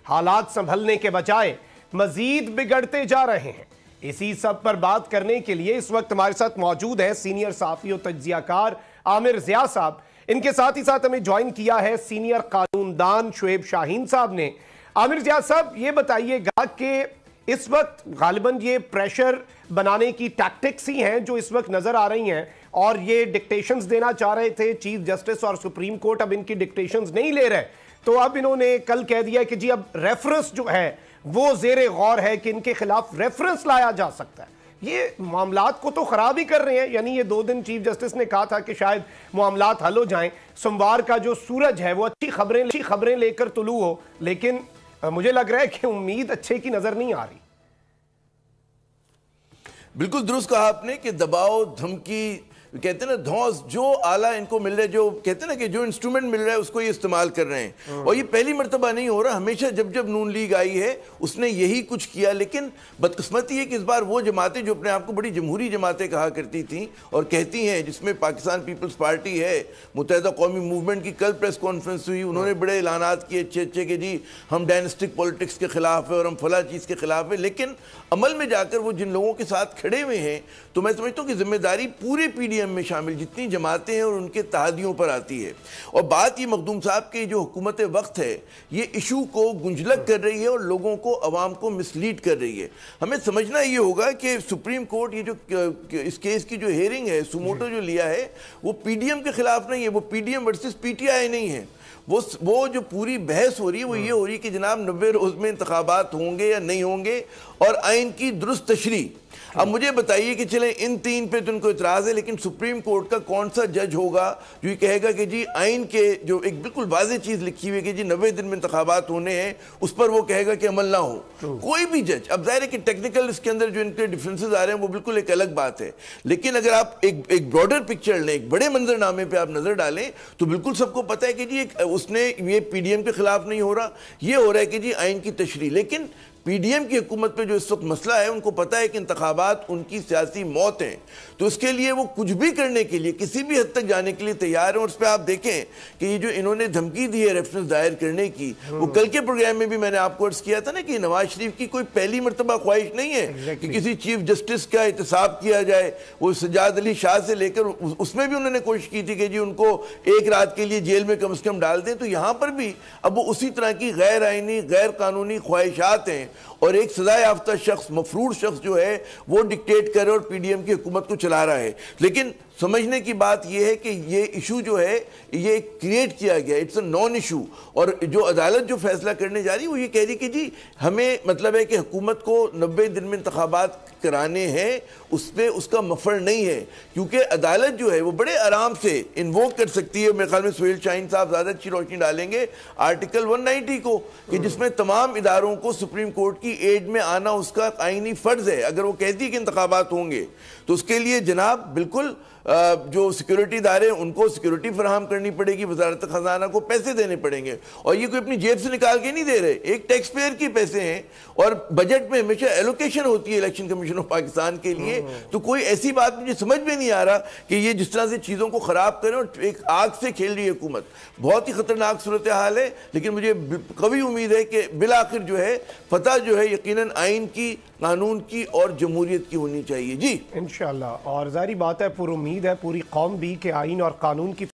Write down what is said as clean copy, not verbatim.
حالات سنبھلنے کے بجائے مزید بگڑتے جا رہے ہیں۔ اسی سب پر بات کرنے کے لیے اس وقت ہمارے ساتھ موجود ہے سینئر صحافی و تجزیہ کار عامر ضیاء صاحب۔ ان کے ساتھ ہی ساتھ ہمیں جوائن کیا ہے سینئر قانون دان شعیب شاہین صاحب نے۔ عامر ضیاء صاحب یہ بتائیے گا کہ اس وقت غالباً یہ پریشر بنانے کی ٹیکٹکس ہی ہیں جو اس وقت نظر آ رہی ہیں، اور یہ ڈکٹیشنز دینا چاہ رہے تھے چیف جسٹس اور سپریم کورٹ اب ان کی ڈکٹیشنز نہیں لے رہے، تو اب انہوں نے کل کہہ دیا کہ جی اب ریفرنس جو ہے وہ زیر غور ہے کہ ان کے خلاف ریفرنس لایا جا سکتا ہے۔ یہ معاملات کو تو خراب ہی کر رہے ہیں، یعنی یہ 2 دن چیف جسٹس نے کہا تھا کہ شاید معاملات حل ہو جائیں، سوموار کا جو سورج ہے وہ اچھی خبریں لے کر طلوع ہو، لیکن مجھے لگ رہا ہے کہ امید اچھے کی نظر نہیں آ رہی۔ بالکل درست کہا آپ نے کہ دباؤ، دھمکی، کہتے ہیں نا دھونس، جو آلہ ان کو مل رہا ہے، جو کہتے ہیں نا کہ جو انسٹرومنٹ مل رہا ہے اس کو یہ استعمال کر رہے ہیں، اور یہ پہلی مرتبہ نہیں ہو رہا، ہمیشہ جب نون لیگ آئی ہے اس نے یہی کچھ کیا۔ لیکن بدقسمتی ہے کہ اس بار وہ جماعتیں جو اپنے آپ کو بڑی جمہوری جماعتیں کہا کرتی تھیں اور کہتی ہیں، جس میں پاکستان پیپلز پارٹی ہے، متحدہ قومی موومنٹ کی کل پریس کانفرنس ہوئی، انہوں نے بڑے اعلانات کیے اچھے کہ جی ہم ڈائنسٹک پولیٹکس کے خلاف ہے اور ہم فلاں چیز کے خلاف ہے، لیکن عمل میں جا کر وہ جن لوگوں کے ساتھ کھڑے ہوئے ہیں، تو میں سمجھتا ہوں کہ ذمہ داری پورے پی ڈی ایم میں شامل جتنی جماعتیں ہیں اور ان کے اتحادیوں پر آتی ہے۔ اور بات یہ مخدوم صاحب کی جو حکومت وقت ہے، یہ ایشو کو گنجلک کر رہی ہے اور لوگوں کو، عوام کو مسلیڈ کر رہی ہے۔ ہمیں سمجھنا یہ ہوگا کہ سپریم کورٹ یہ جو اس کیس کی جو ہیئرنگ ہے، سوموٹو جو لیا ہے، وہ پی ڈی ایم کے خلاف نہیں ہے، وہ P D M versus P T I نہیں ہے۔ وہ جو پوری بحث ہو رہی ہے وہ یہ ہو رہی ہے کہ جناب 90 روز میں انتخابات ہوں گے یا نہیں ہوں گے، اور آئین کی درست تشریح۔ اب مجھے بتائیے کہ چلیں ان 3 پہ تو ان کو اعتراض ہے، لیکن سپریم کورٹ کا کون سا جج ہوگا جو یہ کہے گا کہ جی آئین کے جو ایک بالکل واضح چیز لکھی ہوئی ہے کہ جی 90 دن میں انتخابات ہونے ہیں، اس پر وہ کہے گا کہ عمل نہ ہو؟ کوئی بھی جج۔ اب ظاہر ہے کہ ٹیکنیکل اس کے اندر جو ان کے ڈیفرنسز آ رہے ہیں وہ بالکل ایک الگ بات ہے، لیکن اگر آپ ایک براڈر پکچر لیں، ایک بڑے منظر نامے پہ آپ نظر ڈالیں، تو بالکل سب کو پتہ ہے کہ جی اس نے یہ پی ڈی ایم کے خلاف نہیں ہو رہا، یہ ہو رہا ہے کہ جی آئین کی تشریح۔ لیکن پی ڈی ایم کی حکومت پہ جو اس وقت مسئلہ ہے، ان کو پتہ ہے کہ انتخابات ان کی سیاسی موت ہیں، تو اس کے لیے وہ کچھ بھی کرنے کے لیے، کسی بھی حد تک جانے کے لیے تیار ہیں۔ اور اس پہ آپ دیکھیں کہ یہ جو انہوں نے دھمکی دی ہے ریفرنس دائر کرنے کی، وہ کل کے پروگرام میں بھی میں نے آپ کو عرض کیا تھا نا کہ نواز شریف کی کوئی پہلی مرتبہ خواہش نہیں ہے کہ کسی چیف جسٹس کا احتساب کیا جائے۔ وہ سجاد علی شاہ سے لے کر اس میں بھی انہوں نے کوشش کی تھی کہ جی ان کو ایک رات کے لیے جیل میں کم سے کم ڈال دیں، تو یہاں پر بھی اب وہ اسی طرح کی غیر آئینی، غیر قانونی خواہشات ہیں، اور ایک سزا یافتہ شخص، مفرور شخص جو ہے وہ ڈکٹیٹ کرے اور پی ڈی ایم کی حکومت کو چلا رہا ہے۔ لیکن سمجھنے کی بات یہ ہے کہ یہ ایشو جو ہے یہ کریٹ کیا گیا، اٹس اے نان ایشو، اور جو عدالت جو فیصلہ کرنے جا رہی ہے وہ یہ کہہ رہی کہ جی ہمیں مطلب ہے کہ حکومت کو 90 دن میں انتخابات کرانے ہیں، اس پہ اس کا مفر نہیں ہے، کیونکہ عدالت جو ہے وہ بڑے آرام سے انووک کر سکتی ہے۔ میرے خیال میں سہیل شاہین صاحب زیادہ اچھی روشنی ڈالیں گے آرٹیکل 190 کو، کہ جس میں تمام اداروں کو سپریم کورٹ کی ایڈ میں آنا اس کا آئینی فرض ہے۔ اگر وہ کہتی ہے کہ انتخابات ہوں گے تو اس کے لیے جناب بالکل جو سیکیورٹی ادارے ان کو سیکیورٹی فراہم کرنی پڑے گی، وزارت خزانہ کو پیسے دینے پڑیں گے، اور یہ کوئی اپنی جیب سے نکال کے نہیں دے رہے، ایک ٹیکس پیئر کی پیسے ہیں، اور بجٹ میں ہمیشہ ایلوکیشن ہوتی ہے الیکشن کمیشن آف پاکستان کے لیے۔ تو کوئی ایسی بات مجھے سمجھ میں نہیں آ رہا کہ یہ جس طرح سے چیزوں کو خراب کریں، اور ایک آگ سے کھیل رہی ہے حکومت، بہت ہی خطرناک صورتحال ہے۔ لیکن مجھے قوی امید ہے کہ بالآخر جو ہے فتح جو ہے یقیناً آئین کی، قانون کی اور جمہوریت کی ہونی چاہیے۔ جی انشاءاللہ، اور ظاہری بات ہے پر امید ہے پوری قوم بھی کہ آئین اور قانون کی